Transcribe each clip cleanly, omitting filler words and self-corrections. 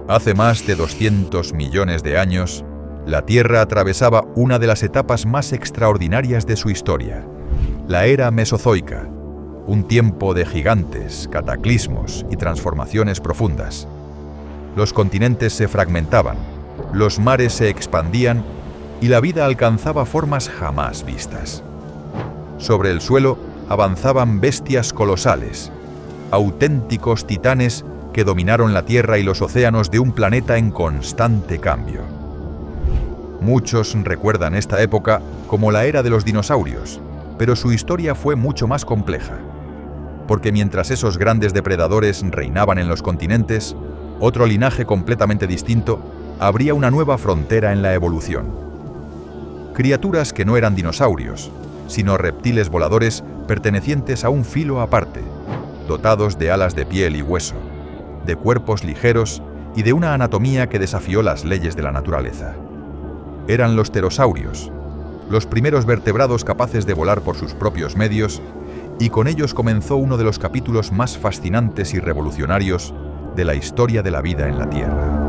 Hace más de 200 millones de años, la Tierra atravesaba una de las etapas más extraordinarias de su historia, la era Mesozoica, un tiempo de gigantes, cataclismos y transformaciones profundas. Los continentes se fragmentaban, los mares se expandían y la vida alcanzaba formas jamás vistas. Sobre el suelo avanzaban bestias colosales, auténticos titanes que dominaron la Tierra y los océanos de un planeta en constante cambio. Muchos recuerdan esta época como la era de los dinosaurios, pero su historia fue mucho más compleja, porque mientras esos grandes depredadores reinaban en los continentes, otro linaje completamente distinto abría una nueva frontera en la evolución. Criaturas que no eran dinosaurios, sino reptiles voladores pertenecientes a un filo aparte, dotados de alas de piel y hueso, de cuerpos ligeros y de una anatomía que desafió las leyes de la naturaleza. Eran los pterosaurios, los primeros vertebrados capaces de volar por sus propios medios, y con ellos comenzó uno de los capítulos más fascinantes y revolucionarios de la historia de la vida en la Tierra.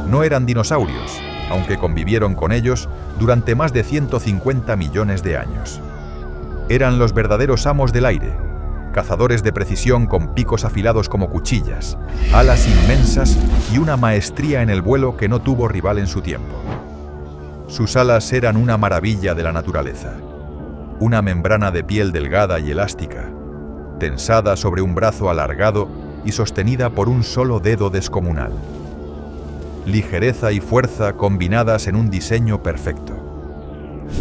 No eran dinosaurios, aunque convivieron con ellos durante más de 150 millones de años. Eran los verdaderos amos del aire, cazadores de precisión con picos afilados como cuchillas, alas inmensas y una maestría en el vuelo que no tuvo rival en su tiempo. Sus alas eran una maravilla de la naturaleza, una membrana de piel delgada y elástica, tensada sobre un brazo alargado y sostenida por un solo dedo descomunal. Ligereza y fuerza combinadas en un diseño perfecto.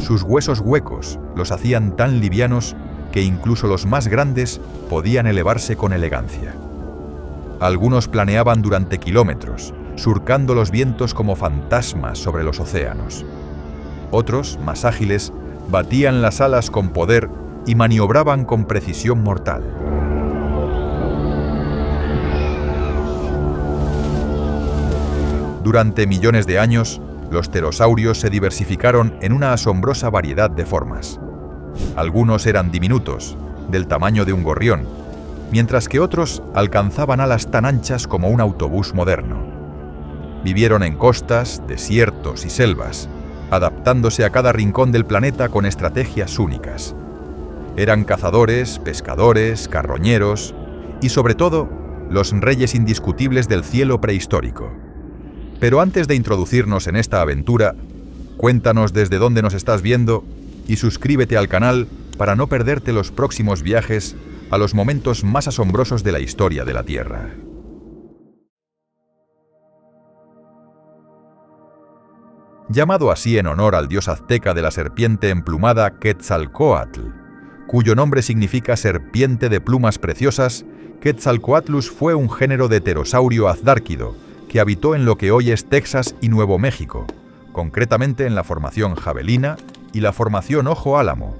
Sus huesos huecos los hacían tan livianos que incluso los más grandes podían elevarse con elegancia. Algunos planeaban durante kilómetros, surcando los vientos como fantasmas sobre los océanos. Otros, más ágiles, batían las alas con poder y maniobraban con precisión mortal. Durante millones de años, los pterosaurios se diversificaron en una asombrosa variedad de formas. Algunos eran diminutos, del tamaño de un gorrión, mientras que otros alcanzaban alas tan anchas como un autobús moderno. Vivieron en costas, desiertos y selvas, adaptándose a cada rincón del planeta con estrategias únicas. Eran cazadores, pescadores, carroñeros y, sobre todo, los reyes indiscutibles del cielo prehistórico. Pero antes de introducirnos en esta aventura, cuéntanos desde dónde nos estás viendo y suscríbete al canal para no perderte los próximos viajes a los momentos más asombrosos de la historia de la Tierra. Llamado así en honor al dios azteca de la serpiente emplumada Quetzalcóatl, cuyo nombre significa serpiente de plumas preciosas, Quetzalcóatlus fue un género de pterosaurio azdárquido que habitó en lo que hoy es Texas y Nuevo México, concretamente en la formación Javelina y la formación Ojo Álamo,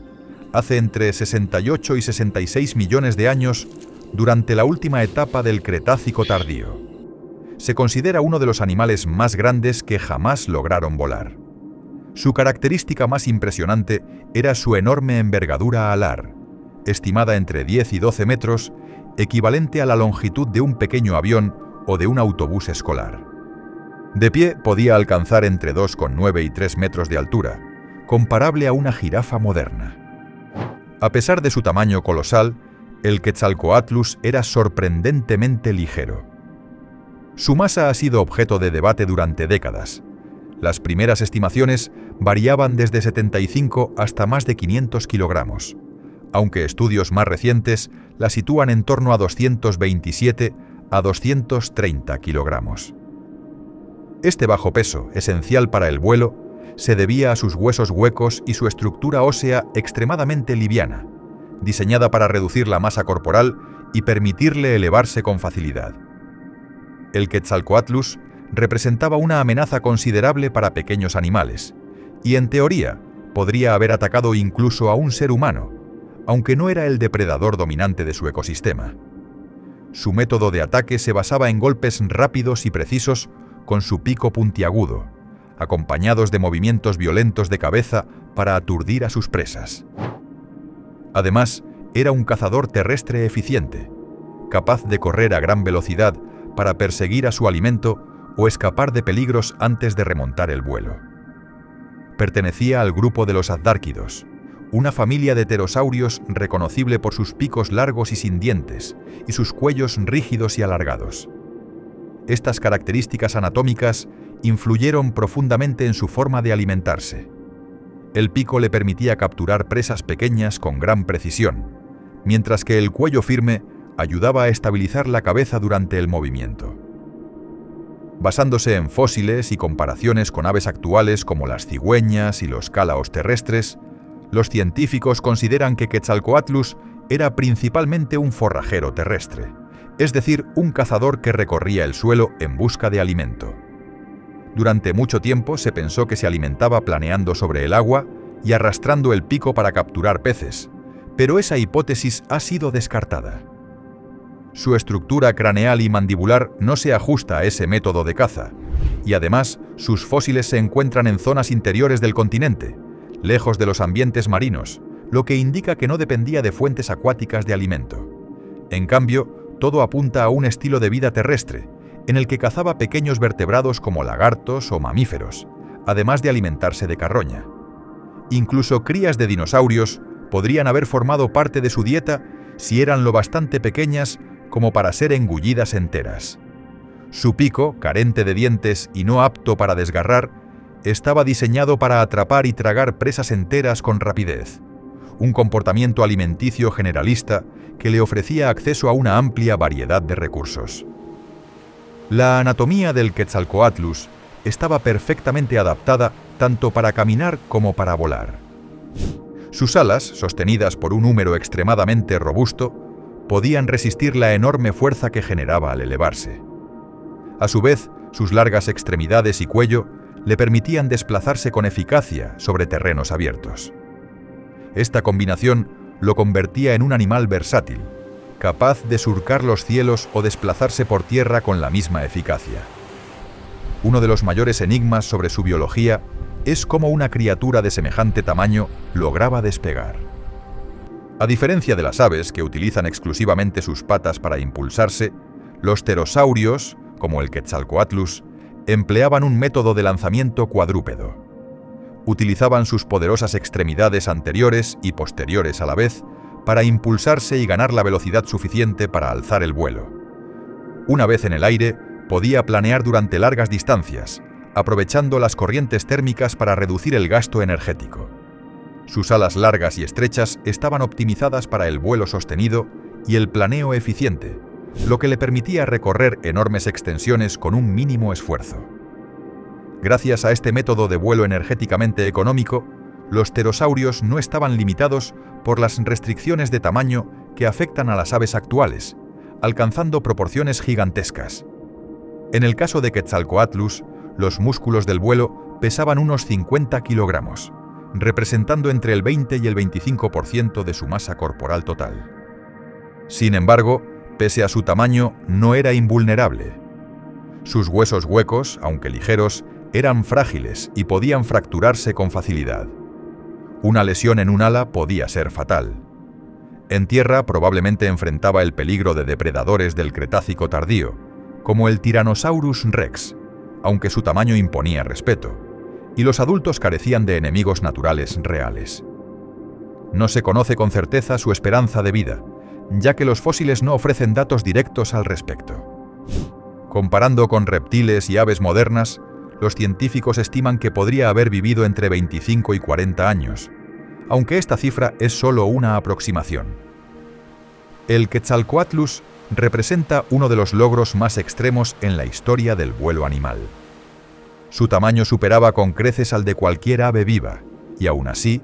hace entre 68 y 66 millones de años durante la última etapa del Cretácico tardío. Se considera uno de los animales más grandes que jamás lograron volar. Su característica más impresionante era su enorme envergadura alar, estimada entre 10 y 12 metros, equivalente a la longitud de un pequeño avión o de un autobús escolar. De pie podía alcanzar entre 2,9 y 3 metros de altura, comparable a una jirafa moderna. A pesar de su tamaño colosal, el Quetzalcóatlus era sorprendentemente ligero. Su masa ha sido objeto de debate durante décadas. Las primeras estimaciones variaban desde 75 hasta más de 500 kilogramos, aunque estudios más recientes la sitúan en torno a 227 a 230 kilogramos. Este bajo peso, esencial para el vuelo, se debía a sus huesos huecos y su estructura ósea extremadamente liviana, diseñada para reducir la masa corporal y permitirle elevarse con facilidad. El Quetzalcóatlus representaba una amenaza considerable para pequeños animales, y en teoría podría haber atacado incluso a un ser humano, aunque no era el depredador dominante de su ecosistema. Su método de ataque se basaba en golpes rápidos y precisos con su pico puntiagudo, acompañados de movimientos violentos de cabeza para aturdir a sus presas. Además, era un cazador terrestre eficiente, capaz de correr a gran velocidad para perseguir a su alimento o escapar de peligros antes de remontar el vuelo. Pertenecía al grupo de los azdárquidos, una familia de pterosaurios reconocible por sus picos largos y sin dientes y sus cuellos rígidos y alargados. Estas características anatómicas influyeron profundamente en su forma de alimentarse. El pico le permitía capturar presas pequeñas con gran precisión, mientras que el cuello firme ayudaba a estabilizar la cabeza durante el movimiento. Basándose en fósiles y comparaciones con aves actuales como las cigüeñas y los cálaos terrestres, los científicos consideran que Quetzalcoatlus era principalmente un forrajero terrestre, es decir, un cazador que recorría el suelo en busca de alimento. Durante mucho tiempo se pensó que se alimentaba planeando sobre el agua y arrastrando el pico para capturar peces, pero esa hipótesis ha sido descartada. Su estructura craneal y mandibular no se ajusta a ese método de caza, y además sus fósiles se encuentran en zonas interiores del continente, lejos de los ambientes marinos, lo que indica que no dependía de fuentes acuáticas de alimento. En cambio, todo apunta a un estilo de vida terrestre, en el que cazaba pequeños vertebrados como lagartos o mamíferos, además de alimentarse de carroña. Incluso crías de dinosaurios podrían haber formado parte de su dieta si eran lo bastante pequeñas como para ser engullidas enteras. Su pico, carente de dientes y no apto para desgarrar, estaba diseñado para atrapar y tragar presas enteras con rapidez, un comportamiento alimenticio generalista que le ofrecía acceso a una amplia variedad de recursos. La anatomía del Quetzalcoatlus estaba perfectamente adaptada tanto para caminar como para volar. Sus alas, sostenidas por un húmero extremadamente robusto, podían resistir la enorme fuerza que generaba al elevarse. A su vez, sus largas extremidades y cuello le permitían desplazarse con eficacia sobre terrenos abiertos. Esta combinación lo convertía en un animal versátil, capaz de surcar los cielos o desplazarse por tierra con la misma eficacia. Uno de los mayores enigmas sobre su biología es cómo una criatura de semejante tamaño lograba despegar. A diferencia de las aves, que utilizan exclusivamente sus patas para impulsarse, los pterosaurios, como el Quetzalcoatlus, empleaban un método de lanzamiento cuadrúpedo. Utilizaban sus poderosas extremidades anteriores y posteriores a la vez para impulsarse y ganar la velocidad suficiente para alzar el vuelo. Una vez en el aire, podía planear durante largas distancias, aprovechando las corrientes térmicas para reducir el gasto energético. Sus alas largas y estrechas estaban optimizadas para el vuelo sostenido y el planeo eficiente, lo que le permitía recorrer enormes extensiones con un mínimo esfuerzo. Gracias a este método de vuelo energéticamente económico, los pterosaurios no estaban limitados por las restricciones de tamaño que afectan a las aves actuales, alcanzando proporciones gigantescas. En el caso de Quetzalcoatlus, los músculos del vuelo pesaban unos 50 kilogramos, representando entre el 20 y el 25% de su masa corporal total. Sin embargo, pese a su tamaño, no era invulnerable. Sus huesos huecos, aunque ligeros, eran frágiles y podían fracturarse con facilidad. Una lesión en un ala podía ser fatal. En tierra probablemente enfrentaba el peligro de depredadores del Cretácico tardío, como el Tyrannosaurus rex, aunque su tamaño imponía respeto, y los adultos carecían de enemigos naturales reales. No se conoce con certeza su esperanza de vida, ya que los fósiles no ofrecen datos directos al respecto. Comparando con reptiles y aves modernas, los científicos estiman que podría haber vivido entre 25 y 40 años, aunque esta cifra es solo una aproximación. El Quetzalcoatlus representa uno de los logros más extremos en la historia del vuelo animal. Su tamaño superaba con creces al de cualquier ave viva, y aún así,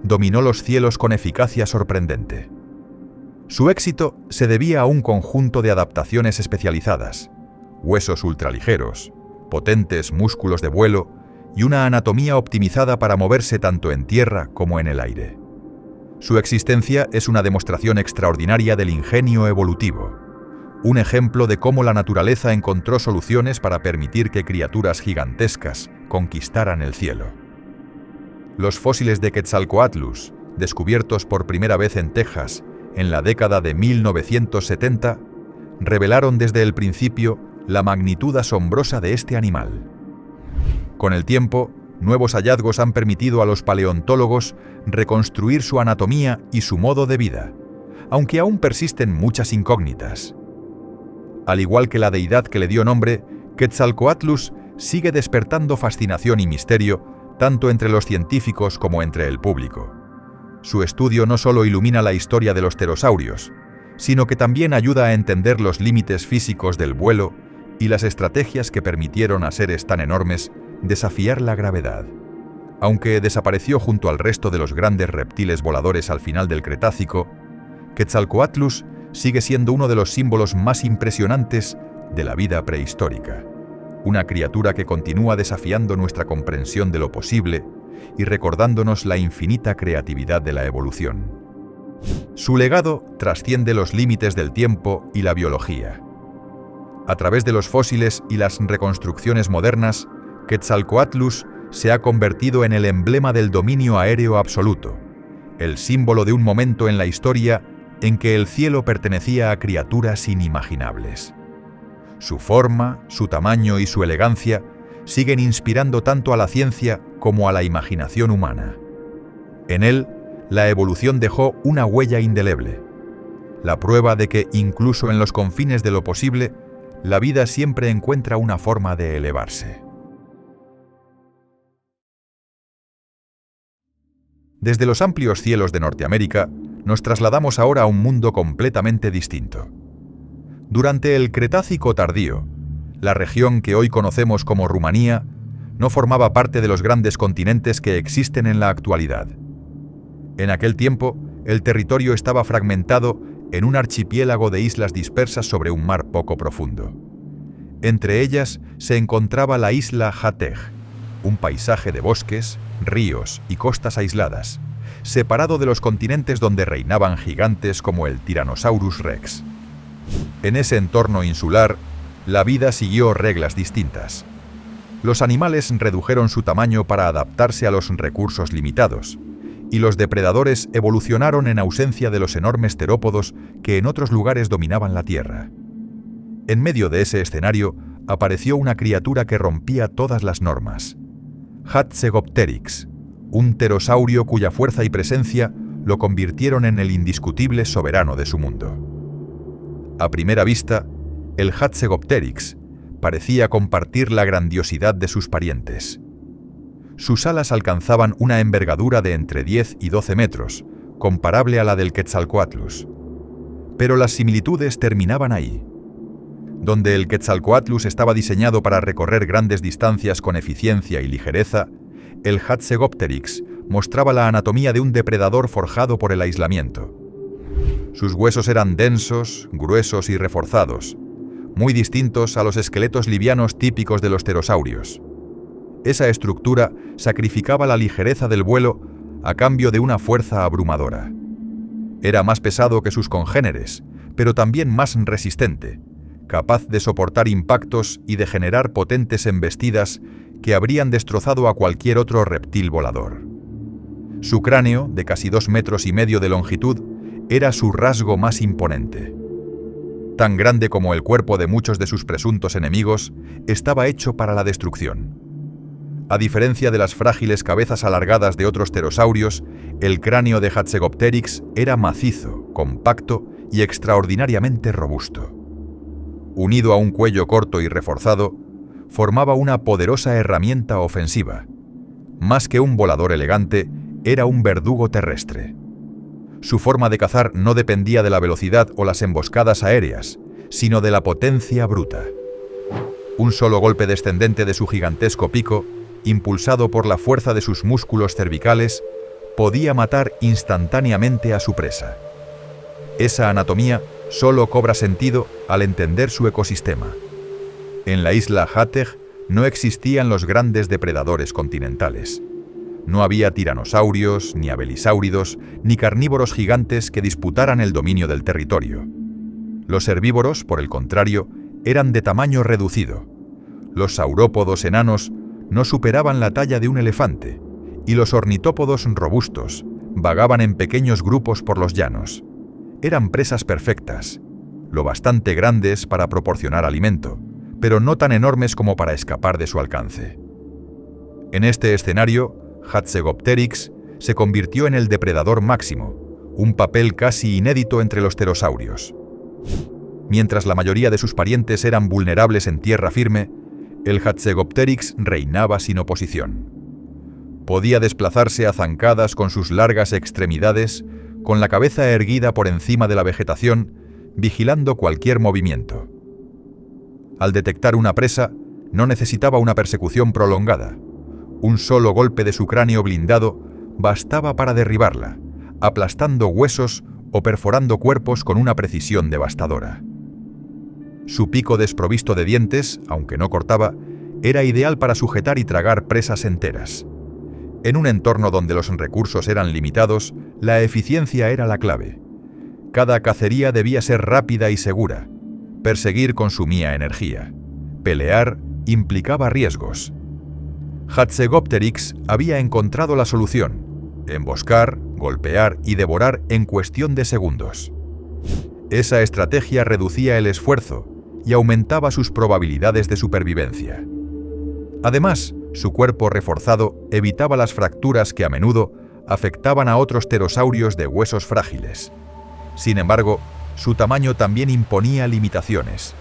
dominó los cielos con eficacia sorprendente. Su éxito se debía a un conjunto de adaptaciones especializadas, huesos ultraligeros, potentes músculos de vuelo y una anatomía optimizada para moverse tanto en tierra como en el aire. Su existencia es una demostración extraordinaria del ingenio evolutivo, un ejemplo de cómo la naturaleza encontró soluciones para permitir que criaturas gigantescas conquistaran el cielo. Los fósiles de Quetzalcoatlus, descubiertos por primera vez en Texas en la década de 1970, revelaron desde el principio la magnitud asombrosa de este animal. Con el tiempo, nuevos hallazgos han permitido a los paleontólogos reconstruir su anatomía y su modo de vida, aunque aún persisten muchas incógnitas. Al igual que la deidad que le dio nombre, Quetzalcóatlus sigue despertando fascinación y misterio tanto entre los científicos como entre el público. Su estudio no solo ilumina la historia de los pterosaurios, sino que también ayuda a entender los límites físicos del vuelo y las estrategias que permitieron a seres tan enormes desafiar la gravedad. Aunque desapareció junto al resto de los grandes reptiles voladores al final del Cretácico, Quetzalcóatlus sigue siendo uno de los símbolos más impresionantes de la vida prehistórica. Una criatura que continúa desafiando nuestra comprensión de lo posible y recordándonos la infinita creatividad de la evolución. Su legado trasciende los límites del tiempo y la biología. A través de los fósiles y las reconstrucciones modernas, Quetzalcóatlus se ha convertido en el emblema del dominio aéreo absoluto, el símbolo de un momento en la historia en que el cielo pertenecía a criaturas inimaginables. Su forma, su tamaño y su elegancia siguen inspirando tanto a la ciencia como a la imaginación humana. En él, la evolución dejó una huella indeleble, la prueba de que incluso en los confines de lo posible, la vida siempre encuentra una forma de elevarse. Desde los amplios cielos de Norteamérica, nos trasladamos ahora a un mundo completamente distinto. Durante el Cretácico tardío, la región que hoy conocemos como Rumanía no formaba parte de los grandes continentes que existen en la actualidad. En aquel tiempo, el territorio estaba fragmentado en un archipiélago de islas dispersas sobre un mar poco profundo. Entre ellas se encontraba la isla Jateg, un paisaje de bosques, ríos y costas aisladas, separado de los continentes donde reinaban gigantes como el Tyrannosaurus Rex. En ese entorno insular, la vida siguió reglas distintas. Los animales redujeron su tamaño para adaptarse a los recursos limitados, y los depredadores evolucionaron en ausencia de los enormes terópodos que en otros lugares dominaban la Tierra. En medio de ese escenario apareció una criatura que rompía todas las normas: Hatzegopteryx, un pterosaurio cuya fuerza y presencia lo convirtieron en el indiscutible soberano de su mundo. A primera vista, el Hatzegopteryx parecía compartir la grandiosidad de sus parientes. Sus alas alcanzaban una envergadura de entre 10 y 12 metros, comparable a la del Quetzalcóatlus. Pero las similitudes terminaban ahí. Donde el Quetzalcóatlus estaba diseñado para recorrer grandes distancias con eficiencia y ligereza, el Hatzegopteryx mostraba la anatomía de un depredador forjado por el aislamiento. Sus huesos eran densos, gruesos y reforzados, muy distintos a los esqueletos livianos típicos de los pterosaurios. Esa estructura sacrificaba la ligereza del vuelo a cambio de una fuerza abrumadora. Era más pesado que sus congéneres, pero también más resistente, capaz de soportar impactos y de generar potentes embestidas que habrían destrozado a cualquier otro reptil volador. Su cráneo, de casi 2,5 metros de longitud, era su rasgo más imponente. Tan grande como el cuerpo de muchos de sus presuntos enemigos, estaba hecho para la destrucción. A diferencia de las frágiles cabezas alargadas de otros pterosaurios, el cráneo de Hatzegopteryx era macizo, compacto y extraordinariamente robusto. Unido a un cuello corto y reforzado, formaba una poderosa herramienta ofensiva. Más que un volador elegante, era un verdugo terrestre. Su forma de cazar no dependía de la velocidad o las emboscadas aéreas, sino de la potencia bruta. Un solo golpe descendente de su gigantesco pico, impulsado por la fuerza de sus músculos cervicales, podía matar instantáneamente a su presa. Esa anatomía solo cobra sentido al entender su ecosistema. En la isla Jateg no existían los grandes depredadores continentales. No había tiranosaurios, ni abelisáuridos, ni carnívoros gigantes que disputaran el dominio del territorio. Los herbívoros, por el contrario, eran de tamaño reducido. Los saurópodos enanos no superaban la talla de un elefante, y los ornitópodos robustos, vagaban en pequeños grupos por los llanos. Eran presas perfectas, lo bastante grandes para proporcionar alimento, pero no tan enormes como para escapar de su alcance. En este escenario, Hatzegopteryx se convirtió en el depredador máximo, un papel casi inédito entre los pterosaurios. Mientras la mayoría de sus parientes eran vulnerables en tierra firme, el Hatzegopteryx reinaba sin oposición. Podía desplazarse a zancadas con sus largas extremidades, con la cabeza erguida por encima de la vegetación, vigilando cualquier movimiento. Al detectar una presa, no necesitaba una persecución prolongada. Un solo golpe de su cráneo blindado bastaba para derribarla, aplastando huesos o perforando cuerpos con una precisión devastadora. Su pico desprovisto de dientes, aunque no cortaba, era ideal para sujetar y tragar presas enteras. En un entorno donde los recursos eran limitados, la eficiencia era la clave. Cada cacería debía ser rápida y segura. Perseguir consumía energía. Pelear implicaba riesgos. Hatzegopteryx había encontrado la solución: emboscar, golpear y devorar en cuestión de segundos. Esa estrategia reducía el esfuerzo y aumentaba sus probabilidades de supervivencia. Además, su cuerpo reforzado evitaba las fracturas que a menudo afectaban a otros pterosaurios de huesos frágiles. Sin embargo, su tamaño también imponía limitaciones.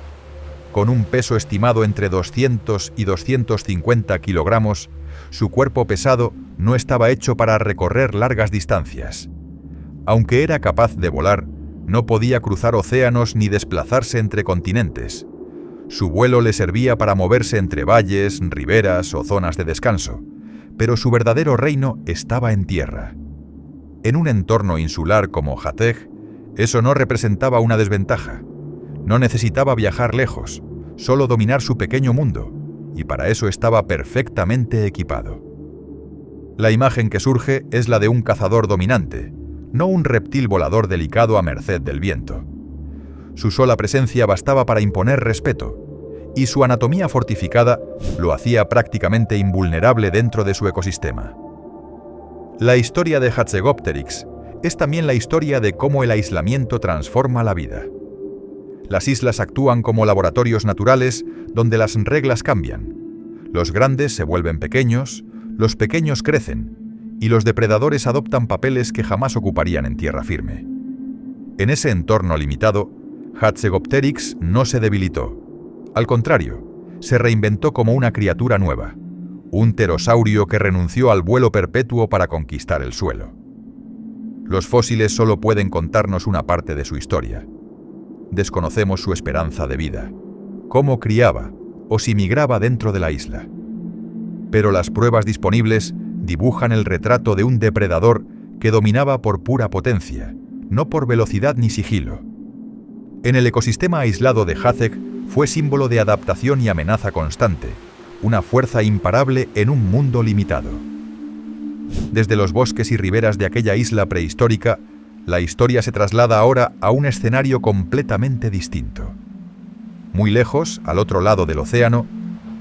Con un peso estimado entre 200 y 250 kilogramos, su cuerpo pesado no estaba hecho para recorrer largas distancias. Aunque era capaz de volar, no podía cruzar océanos ni desplazarse entre continentes. Su vuelo le servía para moverse entre valles, riberas o zonas de descanso, pero su verdadero reino estaba en tierra. En un entorno insular como Hateg, eso no representaba una desventaja. No necesitaba viajar lejos, solo dominar su pequeño mundo, y para eso estaba perfectamente equipado. La imagen que surge es la de un cazador dominante, no un reptil volador delicado a merced del viento. Su sola presencia bastaba para imponer respeto, y su anatomía fortificada lo hacía prácticamente invulnerable dentro de su ecosistema. La historia de Hatzegopteryx es también la historia de cómo el aislamiento transforma la vida. Las islas actúan como laboratorios naturales donde las reglas cambian. Los grandes se vuelven pequeños, los pequeños crecen, y los depredadores adoptan papeles que jamás ocuparían en tierra firme. En ese entorno limitado, Hatzegopteryx no se debilitó. Al contrario, se reinventó como una criatura nueva, un pterosaurio que renunció al vuelo perpetuo para conquistar el suelo. Los fósiles solo pueden contarnos una parte de su historia. Desconocemos su esperanza de vida, cómo criaba o si migraba dentro de la isla. Pero las pruebas disponibles dibujan el retrato de un depredador que dominaba por pura potencia, no por velocidad ni sigilo. En el ecosistema aislado de Hateg fue símbolo de adaptación y amenaza constante, una fuerza imparable en un mundo limitado. Desde los bosques y riberas de aquella isla prehistórica, la historia se traslada ahora a un escenario completamente distinto. Muy lejos, al otro lado del océano,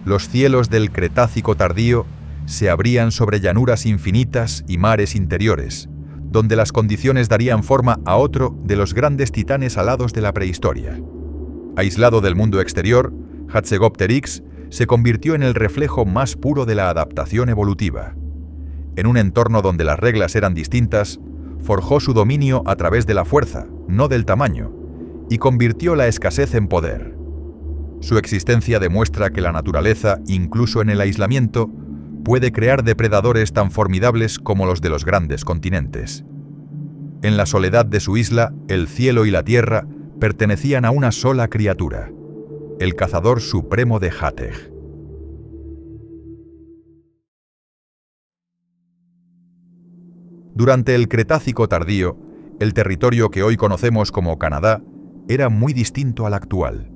los cielos del Cretácico tardío se abrían sobre llanuras infinitas y mares interiores, donde las condiciones darían forma a otro de los grandes titanes alados de la prehistoria. Aislado del mundo exterior, Hatzegopteryx se convirtió en el reflejo más puro de la adaptación evolutiva. En un entorno donde las reglas eran distintas, forjó su dominio a través de la fuerza, no del tamaño, y convirtió la escasez en poder. Su existencia demuestra que la naturaleza, incluso en el aislamiento, puede crear depredadores tan formidables como los de los grandes continentes. En la soledad de su isla, el cielo y la tierra pertenecían a una sola criatura, el cazador supremo de Hateg. Durante el Cretácico tardío, el territorio que hoy conocemos como Canadá era muy distinto al actual.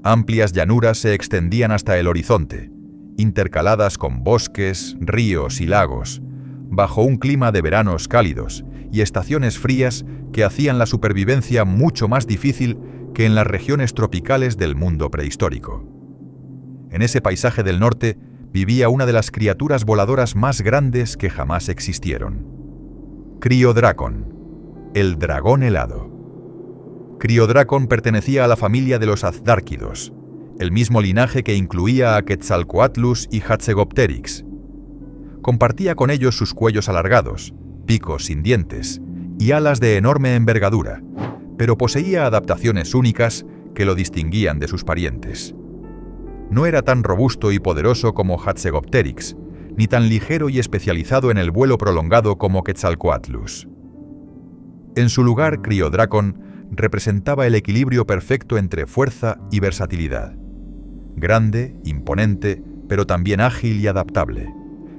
Amplias llanuras se extendían hasta el horizonte, intercaladas con bosques, ríos y lagos, bajo un clima de veranos cálidos y estaciones frías que hacían la supervivencia mucho más difícil que en las regiones tropicales del mundo prehistórico. En ese paisaje del norte vivía una de las criaturas voladoras más grandes que jamás existieron. Criodracon, el dragón helado. Criodracon pertenecía a la familia de los azdárquidos, el mismo linaje que incluía a Quetzalcoatlus y Hatzegopteryx. Compartía con ellos sus cuellos alargados, picos sin dientes y alas de enorme envergadura, pero poseía adaptaciones únicas que lo distinguían de sus parientes. No era tan robusto y poderoso como Hatzegopteryx, ni tan ligero y especializado en el vuelo prolongado como Quetzalcoatlus. En su lugar, Criodracon representaba el equilibrio perfecto entre fuerza y versatilidad. Grande, imponente, pero también ágil y adaptable,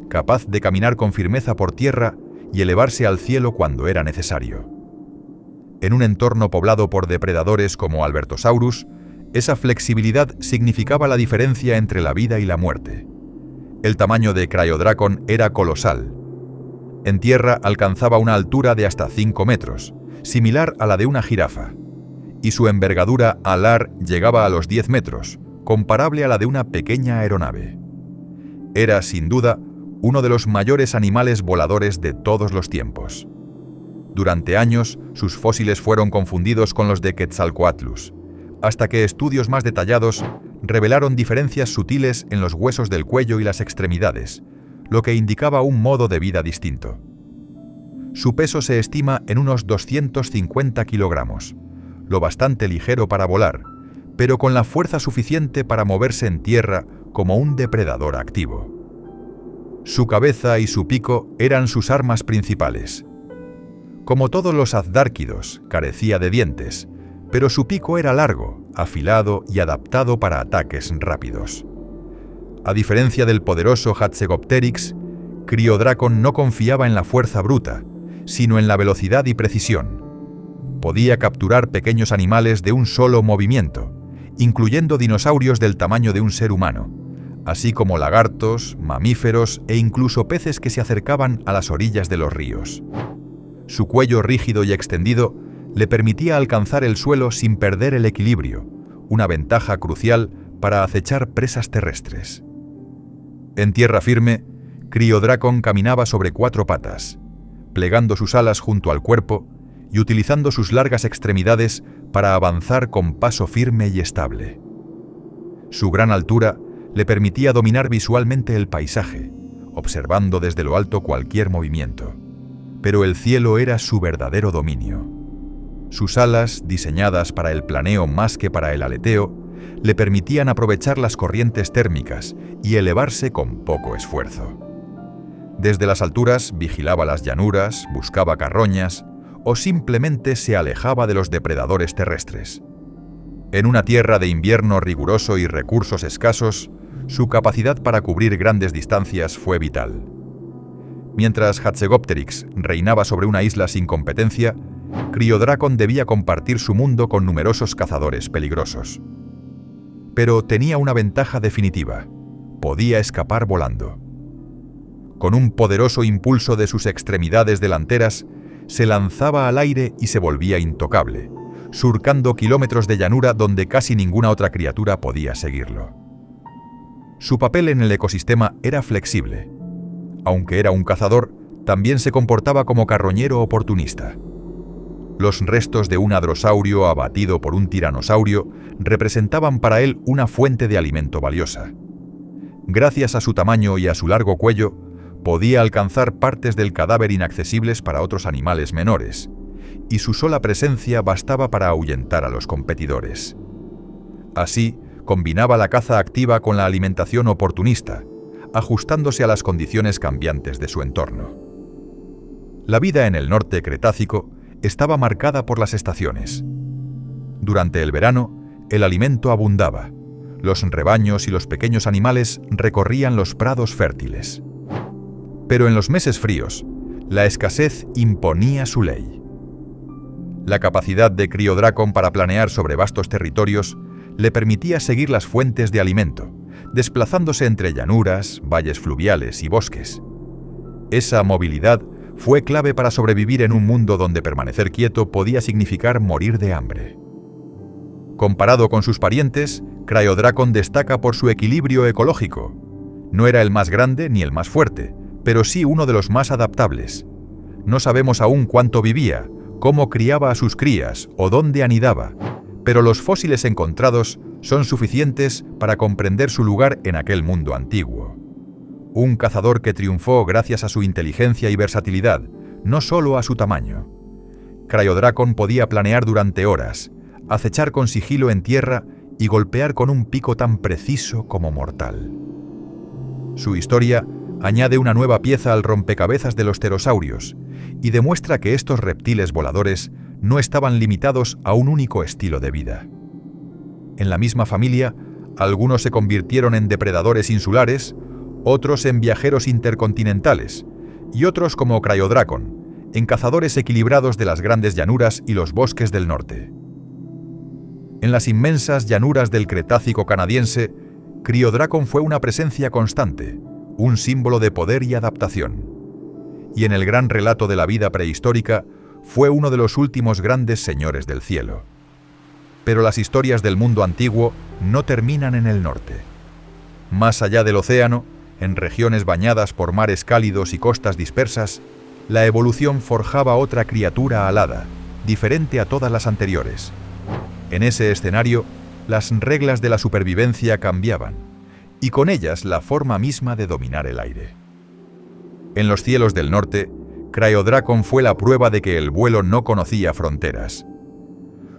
capaz de caminar con firmeza por tierra y elevarse al cielo cuando era necesario. En un entorno poblado por depredadores como Albertosaurus, esa flexibilidad significaba la diferencia entre la vida y la muerte. El tamaño de Criodracon era colosal. En tierra alcanzaba una altura de hasta 5 metros, similar a la de una jirafa, y su envergadura alar llegaba a los 10 metros, comparable a la de una pequeña aeronave. Era, sin duda, uno de los mayores animales voladores de todos los tiempos. Durante años, sus fósiles fueron confundidos con los de Quetzalcoatlus, hasta que estudios más detallados revelaron diferencias sutiles en los huesos del cuello y las extremidades, lo que indicaba un modo de vida distinto. Su peso se estima en unos 250 kilogramos, lo bastante ligero para volar, pero con la fuerza suficiente para moverse en tierra como un depredador activo. Su cabeza y su pico eran sus armas principales. Como todos los azdárquidos, carecía de dientes, pero su pico era largo, afilado y adaptado para ataques rápidos. A diferencia del poderoso Hatzegopteryx, Criodracon no confiaba en la fuerza bruta, sino en la velocidad y precisión. Podía capturar pequeños animales de un solo movimiento, incluyendo dinosaurios del tamaño de un ser humano, así como lagartos, mamíferos e incluso peces que se acercaban a las orillas de los ríos. Su cuello rígido y extendido le permitía alcanzar el suelo sin perder el equilibrio, una ventaja crucial para acechar presas terrestres. En tierra firme, Criodracon caminaba sobre 4 patas, plegando sus alas junto al cuerpo y utilizando sus largas extremidades para avanzar con paso firme y estable. Su gran altura le permitía dominar visualmente el paisaje, observando desde lo alto cualquier movimiento. Pero el cielo era su verdadero dominio. Sus alas, diseñadas para el planeo más que para el aleteo, le permitían aprovechar las corrientes térmicas y elevarse con poco esfuerzo. Desde las alturas vigilaba las llanuras, buscaba carroñas o simplemente se alejaba de los depredadores terrestres. En una tierra de invierno riguroso y recursos escasos, su capacidad para cubrir grandes distancias fue vital. Mientras Hatzegopteryx reinaba sobre una isla sin competencia, Criodracon debía compartir su mundo con numerosos cazadores peligrosos. Pero tenía una ventaja definitiva: podía escapar volando. Con un poderoso impulso de sus extremidades delanteras, se lanzaba al aire y se volvía intocable, surcando kilómetros de llanura donde casi ninguna otra criatura podía seguirlo. Su papel en el ecosistema era flexible. Aunque era un cazador, también se comportaba como carroñero oportunista. Los restos de un hadrosaurio abatido por un tiranosaurio representaban para él una fuente de alimento valiosa. Gracias a su tamaño y a su largo cuello, podía alcanzar partes del cadáver inaccesibles para otros animales menores, y su sola presencia bastaba para ahuyentar a los competidores. Así, combinaba la caza activa con la alimentación oportunista, ajustándose a las condiciones cambiantes de su entorno. La vida en el norte Cretácico estaba marcada por las estaciones. Durante el verano, el alimento abundaba. Los rebaños y los pequeños animales recorrían los prados fértiles. Pero en los meses fríos, la escasez imponía su ley. La capacidad de Criodracon para planear sobre vastos territorios le permitía seguir las fuentes de alimento, desplazándose entre llanuras, valles fluviales y bosques. Esa movilidad fue clave para sobrevivir en un mundo donde permanecer quieto podía significar morir de hambre. Comparado con sus parientes, Criodracon destaca por su equilibrio ecológico. No era el más grande ni el más fuerte, pero sí uno de los más adaptables. No sabemos aún cuánto vivía, cómo criaba a sus crías o dónde anidaba, pero los fósiles encontrados son suficientes para comprender su lugar en aquel mundo antiguo. Un cazador que triunfó gracias a su inteligencia y versatilidad, no solo a su tamaño. Cryodrakon podía planear durante horas, acechar con sigilo en tierra y golpear con un pico tan preciso como mortal. Su historia añade una nueva pieza al rompecabezas de los pterosaurios y demuestra que estos reptiles voladores no estaban limitados a un único estilo de vida. En la misma familia, algunos se convirtieron en depredadores insulares, otros en viajeros intercontinentales y otros como Cryodrakon, en cazadores equilibrados de las grandes llanuras y los bosques del norte. En las inmensas llanuras del Cretácico canadiense, Cryodrakon fue una presencia constante, un símbolo de poder y adaptación. Y en el gran relato de la vida prehistórica, fue uno de los últimos grandes señores del cielo. Pero las historias del mundo antiguo no terminan en el norte. Más allá del océano, en regiones bañadas por mares cálidos y costas dispersas, la evolución forjaba otra criatura alada, diferente a todas las anteriores. En ese escenario, las reglas de la supervivencia cambiaban, y con ellas la forma misma de dominar el aire. En los cielos del norte, Cryodrakon fue la prueba de que el vuelo no conocía fronteras.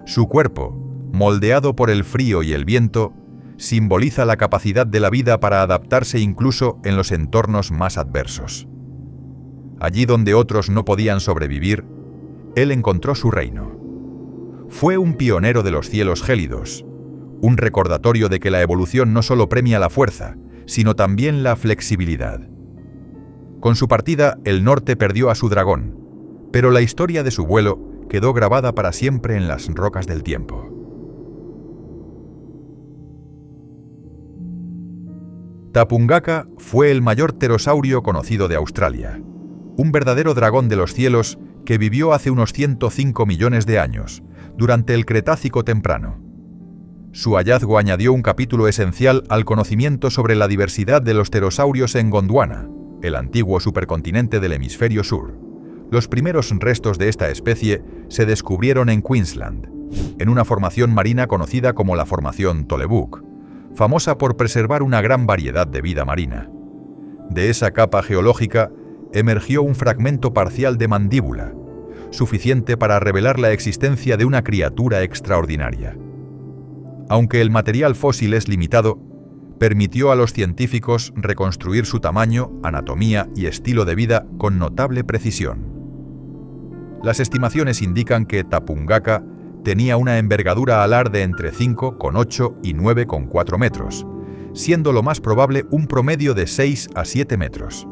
Su cuerpo, moldeado por el frío y el viento, simboliza la capacidad de la vida para adaptarse incluso en los entornos más adversos. Allí donde otros no podían sobrevivir, él encontró su reino. Fue un pionero de los cielos gélidos, un recordatorio de que la evolución no solo premia la fuerza, sino también la flexibilidad. Con su partida, el norte perdió a su dragón, pero la historia de su vuelo quedó grabada para siempre en las rocas del tiempo. Tapungaka fue el mayor pterosaurio conocido de Australia, un verdadero dragón de los cielos que vivió hace unos 105 millones de años, durante el Cretácico temprano. Su hallazgo añadió un capítulo esencial al conocimiento sobre la diversidad de los pterosaurios en Gondwana, el antiguo supercontinente del hemisferio sur. Los primeros restos de esta especie se descubrieron en Queensland, en una formación marina conocida como la Formación Tollebuk, famosa por preservar una gran variedad de vida marina. De esa capa geológica emergió un fragmento parcial de mandíbula, suficiente para revelar la existencia de una criatura extraordinaria. Aunque el material fósil es limitado, permitió a los científicos reconstruir su tamaño, anatomía y estilo de vida con notable precisión. Las estimaciones indican que Tapungaka tenía una envergadura alar de entre 5,8 y 9,4 metros, siendo lo más probable un promedio de 6 a 7 metros.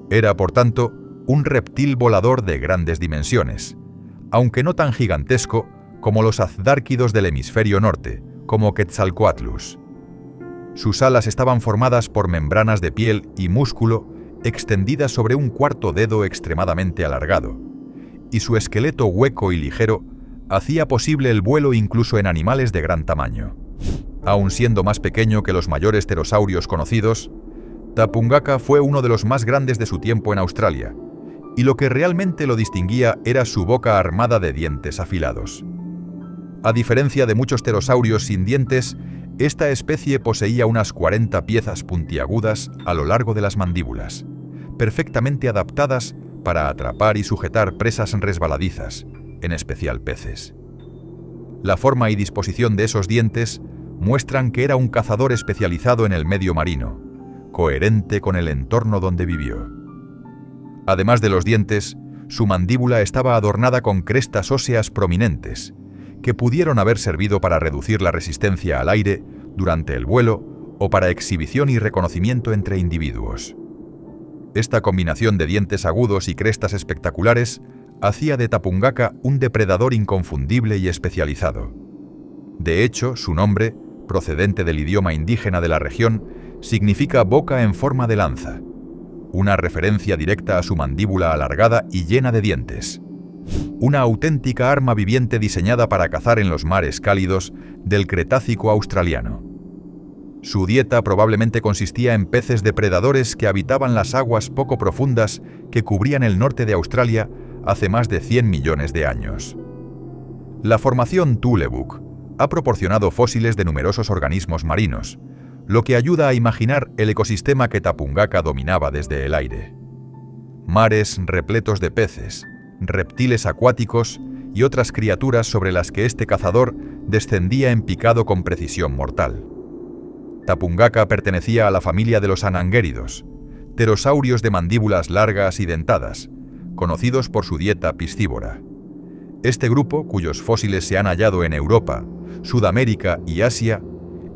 Era, por tanto, un reptil volador de grandes dimensiones, aunque no tan gigantesco como los azdárquidos del hemisferio norte, como Quetzalcoatlus. Sus alas estaban formadas por membranas de piel y músculo extendidas sobre un cuarto dedo extremadamente alargado, y su esqueleto hueco y ligero hacía posible el vuelo incluso en animales de gran tamaño. Aun siendo más pequeño que los mayores pterosaurios conocidos, Tapungaka fue uno de los más grandes de su tiempo en Australia, y lo que realmente lo distinguía era su boca armada de dientes afilados. A diferencia de muchos pterosaurios sin dientes, esta especie poseía unas 40 piezas puntiagudas a lo largo de las mandíbulas, perfectamente adaptadas para atrapar y sujetar presas resbaladizas, en especial peces. La forma y disposición de esos dientes muestran que era un cazador especializado en el medio marino, coherente con el entorno donde vivió. Además de los dientes, su mandíbula estaba adornada con crestas óseas prominentes, que pudieron haber servido para reducir la resistencia al aire durante el vuelo o para exhibición y reconocimiento entre individuos. Esta combinación de dientes agudos y crestas espectaculares hacía de Tapungaka un depredador inconfundible y especializado. De hecho, su nombre, procedente del idioma indígena de la región, significa boca en forma de lanza, una referencia directa a su mandíbula alargada y llena de dientes. Una auténtica arma viviente diseñada para cazar en los mares cálidos del Cretácico australiano. Su dieta probablemente consistía en peces depredadores que habitaban las aguas poco profundas que cubrían el norte de Australia hace más de 100 millones de años. La formación Tulebuk ha proporcionado fósiles de numerosos organismos marinos, lo que ayuda a imaginar el ecosistema que Tapungaka dominaba desde el aire. Mares repletos de peces, reptiles acuáticos y otras criaturas sobre las que este cazador descendía en picado con precisión mortal. Tapungaka pertenecía a la familia de los anangéridos, pterosaurios de mandíbulas largas y dentadas, conocidos por su dieta piscívora. Este grupo, cuyos fósiles se han hallado en Europa, Sudamérica y Asia,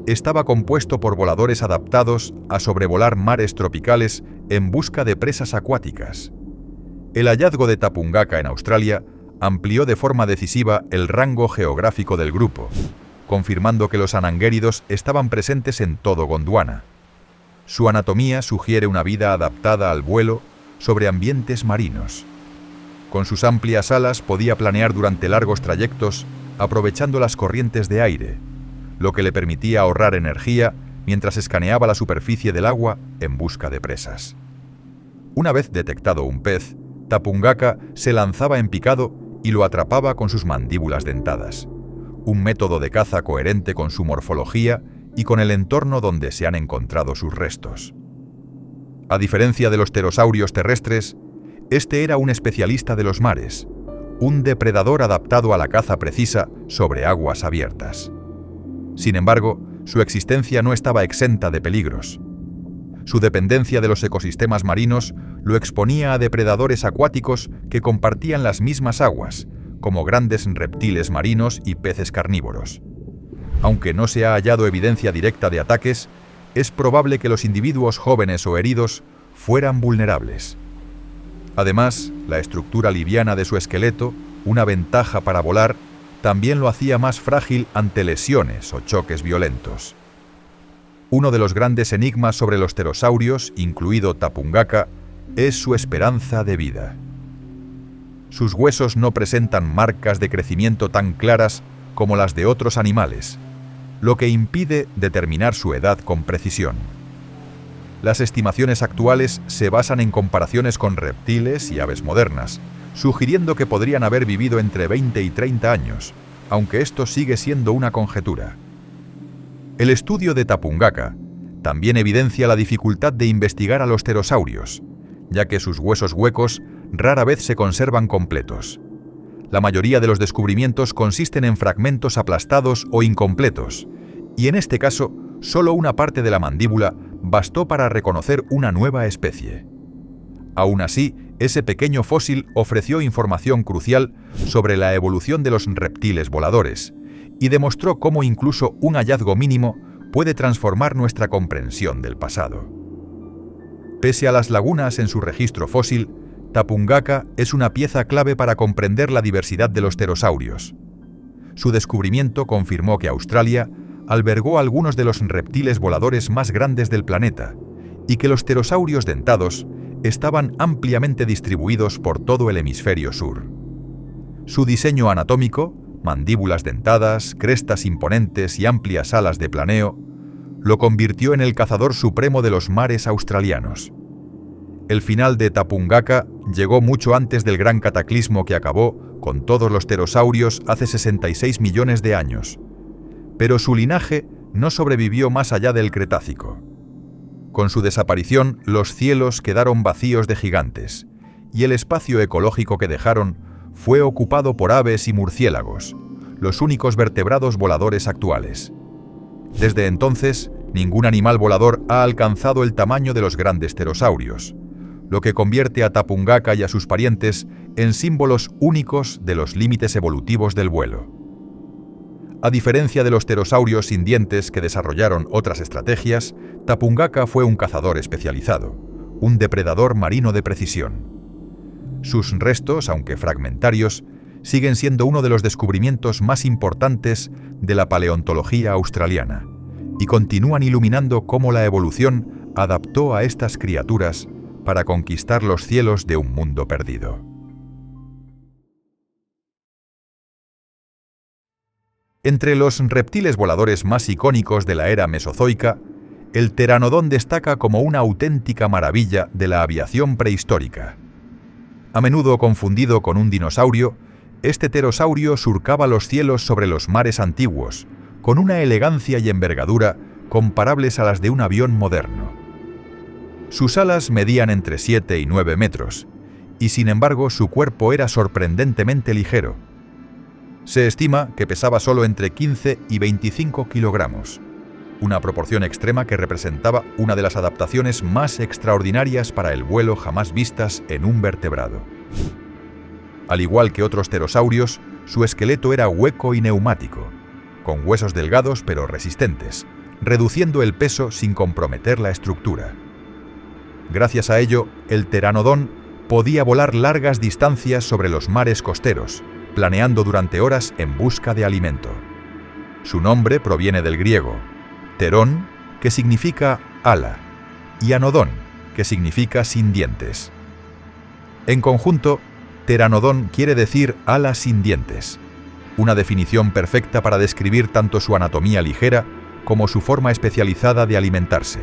estaba compuesto por voladores adaptados a sobrevolar mares tropicales en busca de presas acuáticas. El hallazgo de Tapungaka en Australia amplió de forma decisiva el rango geográfico del grupo, confirmando que los anangéridos estaban presentes en todo Gondwana. Su anatomía sugiere una vida adaptada al vuelo sobre ambientes marinos. Con sus amplias alas podía planear durante largos trayectos, aprovechando las corrientes de aire, lo que le permitía ahorrar energía mientras escaneaba la superficie del agua en busca de presas. Una vez detectado un pez, Tapungaka se lanzaba en picado y lo atrapaba con sus mandíbulas dentadas, un método de caza coherente con su morfología y con el entorno donde se han encontrado sus restos. A diferencia de los pterosaurios terrestres, este era un especialista de los mares, un depredador adaptado a la caza precisa sobre aguas abiertas. Sin embargo, su existencia no estaba exenta de peligros. Su dependencia de los ecosistemas marinos lo exponía a depredadores acuáticos que compartían las mismas aguas, como grandes reptiles marinos y peces carnívoros. Aunque no se ha hallado evidencia directa de ataques, es probable que los individuos jóvenes o heridos fueran vulnerables. Además, la estructura liviana de su esqueleto, una ventaja para volar, también lo hacía más frágil ante lesiones o choques violentos. Uno de los grandes enigmas sobre los pterosaurios, incluido Tapungaka, es su esperanza de vida. Sus huesos no presentan marcas de crecimiento tan claras como las de otros animales, lo que impide determinar su edad con precisión. Las estimaciones actuales se basan en comparaciones con reptiles y aves modernas, sugiriendo que podrían haber vivido entre 20 y 30 años, aunque esto sigue siendo una conjetura. El estudio de Tapungaka también evidencia la dificultad de investigar a los pterosaurios, ya que sus huesos huecos rara vez se conservan completos. La mayoría de los descubrimientos consisten en fragmentos aplastados o incompletos, y en este caso, solo una parte de la mandíbula bastó para reconocer una nueva especie. Aún así, ese pequeño fósil ofreció información crucial sobre la evolución de los reptiles voladores y demostró cómo incluso un hallazgo mínimo puede transformar nuestra comprensión del pasado. Pese a las lagunas en su registro fósil, Tapungaka es una pieza clave para comprender la diversidad de los pterosaurios. Su descubrimiento confirmó que Australia albergó algunos de los reptiles voladores más grandes del planeta y que los pterosaurios dentados estaban ampliamente distribuidos por todo el hemisferio sur. Su diseño anatómico, mandíbulas dentadas, crestas imponentes y amplias alas de planeo, lo convirtió en el cazador supremo de los mares australianos. El final de Tapungaka llegó mucho antes del gran cataclismo que acabó con todos los pterosaurios hace 66 millones de años, pero su linaje no sobrevivió más allá del Cretácico. Con su desaparición, los cielos quedaron vacíos de gigantes, y el espacio ecológico que dejaron fue ocupado por aves y murciélagos, los únicos vertebrados voladores actuales. Desde entonces, ningún animal volador ha alcanzado el tamaño de los grandes pterosaurios, lo que convierte a Tapungaka y a sus parientes en símbolos únicos de los límites evolutivos del vuelo. A diferencia de los pterosaurios sin dientes que desarrollaron otras estrategias, Tapungaka fue un cazador especializado, un depredador marino de precisión. Sus restos, aunque fragmentarios, siguen siendo uno de los descubrimientos más importantes de la paleontología australiana y continúan iluminando cómo la evolución adaptó a estas criaturas para conquistar los cielos de un mundo perdido. Entre los reptiles voladores más icónicos de la era mesozoica, el pteranodón destaca como una auténtica maravilla de la aviación prehistórica. A menudo confundido con un dinosaurio, este pterosaurio surcaba los cielos sobre los mares antiguos, con una elegancia y envergadura comparables a las de un avión moderno. Sus alas medían entre 7 y 9 metros, y sin embargo su cuerpo era sorprendentemente ligero. Se estima que pesaba solo entre 15 y 25 kilogramos, una proporción extrema que representaba una de las adaptaciones más extraordinarias para el vuelo jamás vistas en un vertebrado. Al igual que otros pterosaurios, su esqueleto era hueco y neumático, con huesos delgados pero resistentes, reduciendo el peso sin comprometer la estructura. Gracias a ello, el pteranodón podía volar largas distancias sobre los mares costeros, planeando durante horas en busca de alimento. Su nombre proviene del griego, pterón, que significa ala, y anodón, que significa sin dientes. En conjunto, pteranodón quiere decir ala sin dientes, una definición perfecta para describir tanto su anatomía ligera como su forma especializada de alimentarse.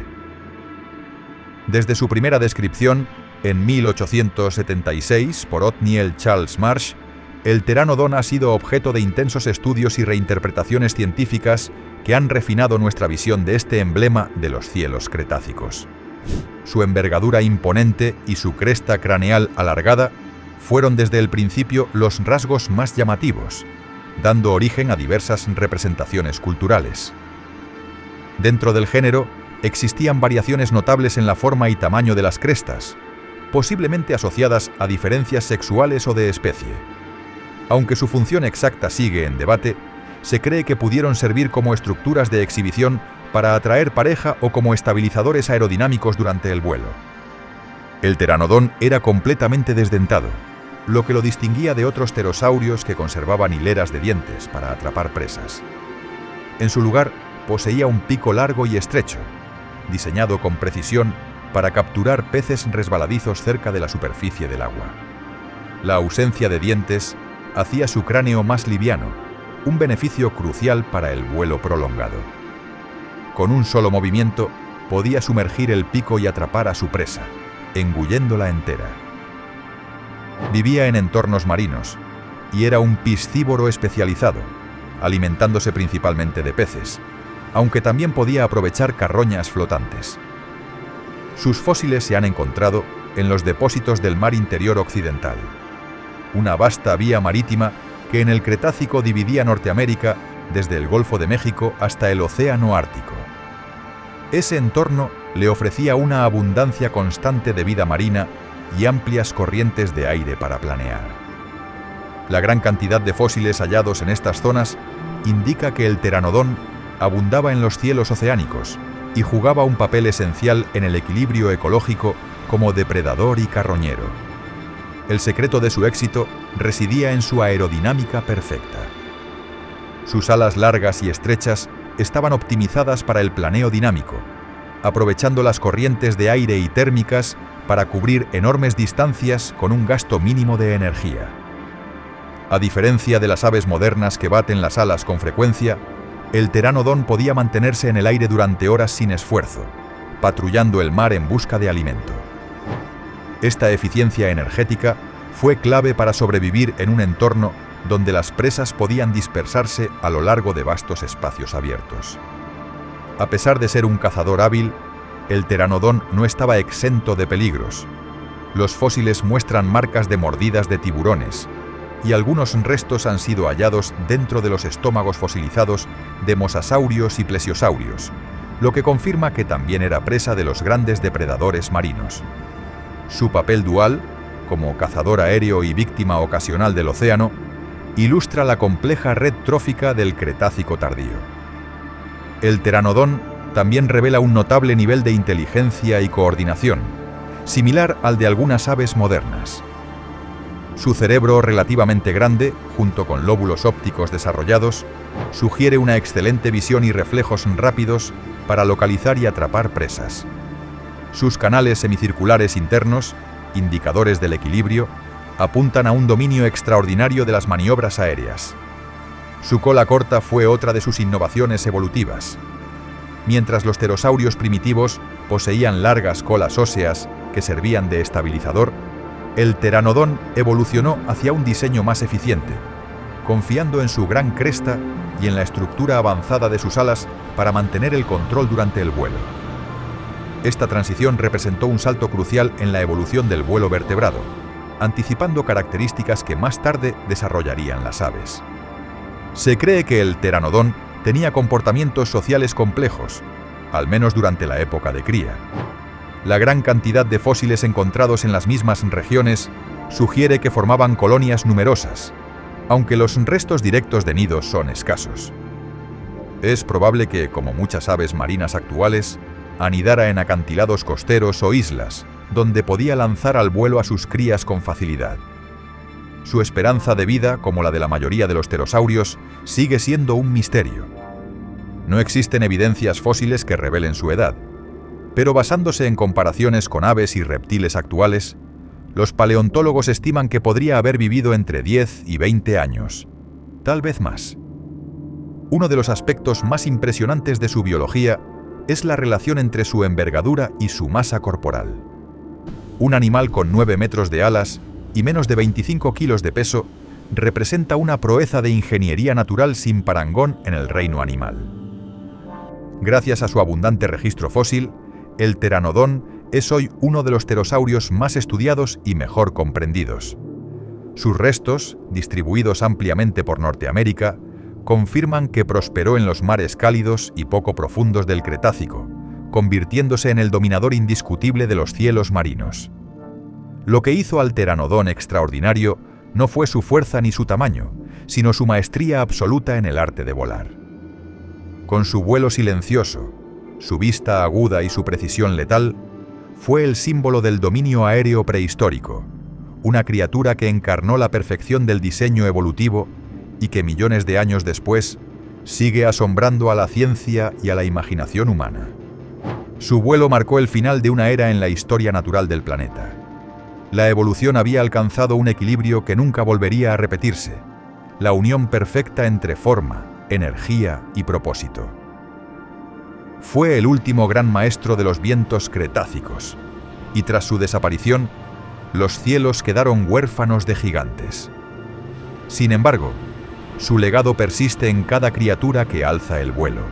Desde su primera descripción, en 1876, por Othniel Charles Marsh, el pteranodón ha sido objeto de intensos estudios y reinterpretaciones científicas que han refinado nuestra visión de este emblema de los cielos cretácicos. Su envergadura imponente y su cresta craneal alargada fueron desde el principio los rasgos más llamativos, dando origen a diversas representaciones culturales. Dentro del género, existían variaciones notables en la forma y tamaño de las crestas, posiblemente asociadas a diferencias sexuales o de especie. Aunque su función exacta sigue en debate, se cree que pudieron servir como estructuras de exhibición para atraer pareja o como estabilizadores aerodinámicos durante el vuelo. El pteranodón era completamente desdentado, lo que lo distinguía de otros pterosaurios que conservaban hileras de dientes para atrapar presas. En su lugar, poseía un pico largo y estrecho, diseñado con precisión para capturar peces resbaladizos cerca de la superficie del agua. La ausencia de dientes hacía su cráneo más liviano, un beneficio crucial para el vuelo prolongado. Con un solo movimiento, podía sumergir el pico y atrapar a su presa, engulléndola entera. Vivía en entornos marinos y era un piscívoro especializado, alimentándose principalmente de peces, aunque también podía aprovechar carroñas flotantes. Sus fósiles se han encontrado en los depósitos del Mar Interior Occidental, una vasta vía marítima que en el Cretácico dividía Norteamérica desde el Golfo de México hasta el Océano Ártico. Ese entorno le ofrecía una abundancia constante de vida marina y amplias corrientes de aire para planear. La gran cantidad de fósiles hallados en estas zonas indica que el pteranodón abundaba en los cielos oceánicos y jugaba un papel esencial en el equilibrio ecológico como depredador y carroñero. El secreto de su éxito residía en su aerodinámica perfecta. Sus alas largas y estrechas estaban optimizadas para el planeo dinámico, aprovechando las corrientes de aire y térmicas para cubrir enormes distancias con un gasto mínimo de energía. A diferencia de las aves modernas que baten las alas con frecuencia, el pteranodón podía mantenerse en el aire durante horas sin esfuerzo, patrullando el mar en busca de alimento. Esta eficiencia energética fue clave para sobrevivir en un entorno donde las presas podían dispersarse a lo largo de vastos espacios abiertos. A pesar de ser un cazador hábil, el pteranodón no estaba exento de peligros. Los fósiles muestran marcas de mordidas de tiburones, y algunos restos han sido hallados dentro de los estómagos fosilizados de mosasaurios y plesiosaurios, lo que confirma que también era presa de los grandes depredadores marinos. Su papel dual, como cazador aéreo y víctima ocasional del océano, ilustra la compleja red trófica del Cretácico tardío. El pteranodón también revela un notable nivel de inteligencia y coordinación, similar al de algunas aves modernas. Su cerebro relativamente grande, junto con lóbulos ópticos desarrollados, sugiere una excelente visión y reflejos rápidos para localizar y atrapar presas. Sus canales semicirculares internos, indicadores del equilibrio, apuntan a un dominio extraordinario de las maniobras aéreas. Su cola corta fue otra de sus innovaciones evolutivas. Mientras los pterosaurios primitivos poseían largas colas óseas que servían de estabilizador, el pteranodón evolucionó hacia un diseño más eficiente, confiando en su gran cresta y en la estructura avanzada de sus alas para mantener el control durante el vuelo. Esta transición representó un salto crucial en la evolución del vuelo vertebrado, anticipando características que más tarde desarrollarían las aves. Se cree que el pteranodón tenía comportamientos sociales complejos, al menos durante la época de cría. La gran cantidad de fósiles encontrados en las mismas regiones sugiere que formaban colonias numerosas, aunque los restos directos de nidos son escasos. Es probable que, como muchas aves marinas actuales, anidara en acantilados costeros o islas, donde podía lanzar al vuelo a sus crías con facilidad. Su esperanza de vida, como la de la mayoría de los pterosaurios, sigue siendo un misterio. No existen evidencias fósiles que revelen su edad, pero basándose en comparaciones con aves y reptiles actuales, los paleontólogos estiman que podría haber vivido entre 10 y 20 años, tal vez más. Uno de los aspectos más impresionantes de su biología es la relación entre su envergadura y su masa corporal. Un animal con 9 metros de alas y menos de 25 kilos de peso representa una proeza de ingeniería natural sin parangón en el reino animal. Gracias a su abundante registro fósil, el pteranodón es hoy uno de los pterosaurios más estudiados y mejor comprendidos. Sus restos, distribuidos ampliamente por Norteamérica, confirman que prosperó en los mares cálidos y poco profundos del Cretácico, convirtiéndose en el dominador indiscutible de los cielos marinos. Lo que hizo al pteranodón extraordinario no fue su fuerza ni su tamaño, sino su maestría absoluta en el arte de volar. Con su vuelo silencioso, su vista aguda y su precisión letal, fue el símbolo del dominio aéreo prehistórico, una criatura que encarnó la perfección del diseño evolutivo y que millones de años después sigue asombrando a la ciencia y a la imaginación humana. Su vuelo marcó el final de una era en la historia natural del planeta. La evolución había alcanzado un equilibrio que nunca volvería a repetirse, la unión perfecta entre forma, energía y propósito. Fue el último gran maestro de los vientos cretácicos, y tras su desaparición, los cielos quedaron huérfanos de gigantes. Sin embargo, su legado persiste en cada criatura que alza el vuelo,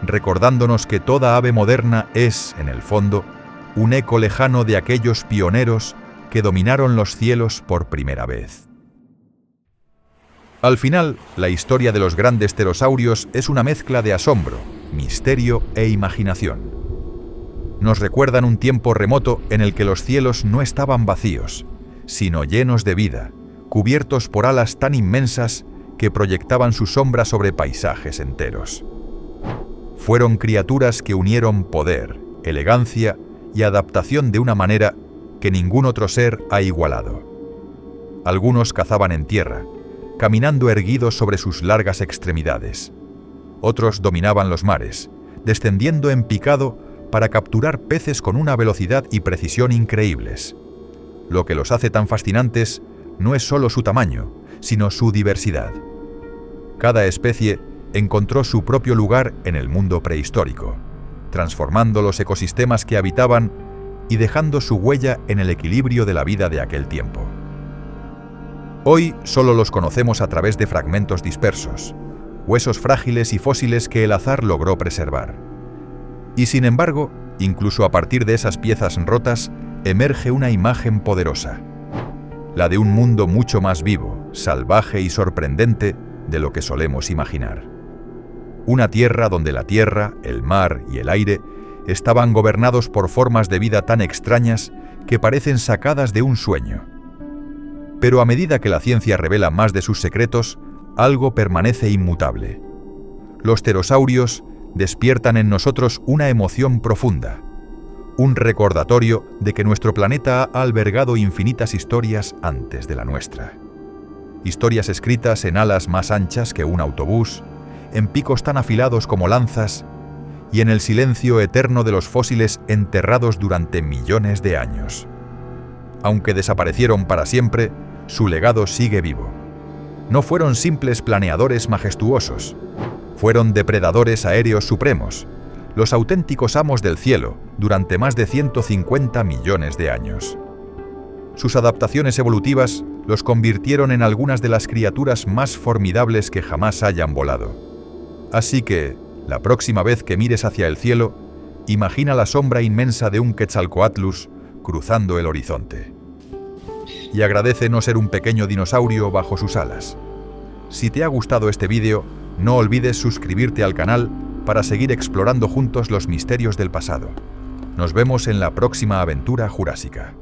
recordándonos que toda ave moderna es, en el fondo, un eco lejano de aquellos pioneros que dominaron los cielos por primera vez. Al final, la historia de los grandes pterosaurios es una mezcla de asombro, misterio e imaginación. Nos recuerdan un tiempo remoto en el que los cielos no estaban vacíos, sino llenos de vida, cubiertos por alas tan inmensas que proyectaban su sombra sobre paisajes enteros. Fueron criaturas que unieron poder, elegancia y adaptación de una manera que ningún otro ser ha igualado. Algunos cazaban en tierra, caminando erguidos sobre sus largas extremidades. Otros dominaban los mares, descendiendo en picado para capturar peces con una velocidad y precisión increíbles. Lo que los hace tan fascinantes no es solo su tamaño, sino su diversidad. Cada especie encontró su propio lugar en el mundo prehistórico, transformando los ecosistemas que habitaban y dejando su huella en el equilibrio de la vida de aquel tiempo. Hoy solo los conocemos a través de fragmentos dispersos, huesos frágiles y fósiles que el azar logró preservar. Y sin embargo, incluso a partir de esas piezas rotas, emerge una imagen poderosa, la de un mundo mucho más vivo, salvaje y sorprendente de lo que solemos imaginar. Una tierra donde la tierra, el mar y el aire estaban gobernados por formas de vida tan extrañas que parecen sacadas de un sueño. Pero a medida que la ciencia revela más de sus secretos, algo permanece inmutable. Los pterosaurios despiertan en nosotros una emoción profunda, un recordatorio de que nuestro planeta ha albergado infinitas historias antes de la nuestra. Historias escritas en alas más anchas que un autobús, en picos tan afilados como lanzas, y en el silencio eterno de los fósiles enterrados durante millones de años. Aunque desaparecieron para siempre, su legado sigue vivo. No fueron simples planeadores majestuosos, fueron depredadores aéreos supremos, los auténticos amos del cielo durante más de 150 millones de años. Sus adaptaciones evolutivas los convirtieron en algunas de las criaturas más formidables que jamás hayan volado. Así que, la próxima vez que mires hacia el cielo, imagina la sombra inmensa de un Quetzalcóatlus cruzando el horizonte. Y agradece no ser un pequeño dinosaurio bajo sus alas. Si te ha gustado este vídeo, no olvides suscribirte al canal para seguir explorando juntos los misterios del pasado. Nos vemos en la próxima aventura jurásica.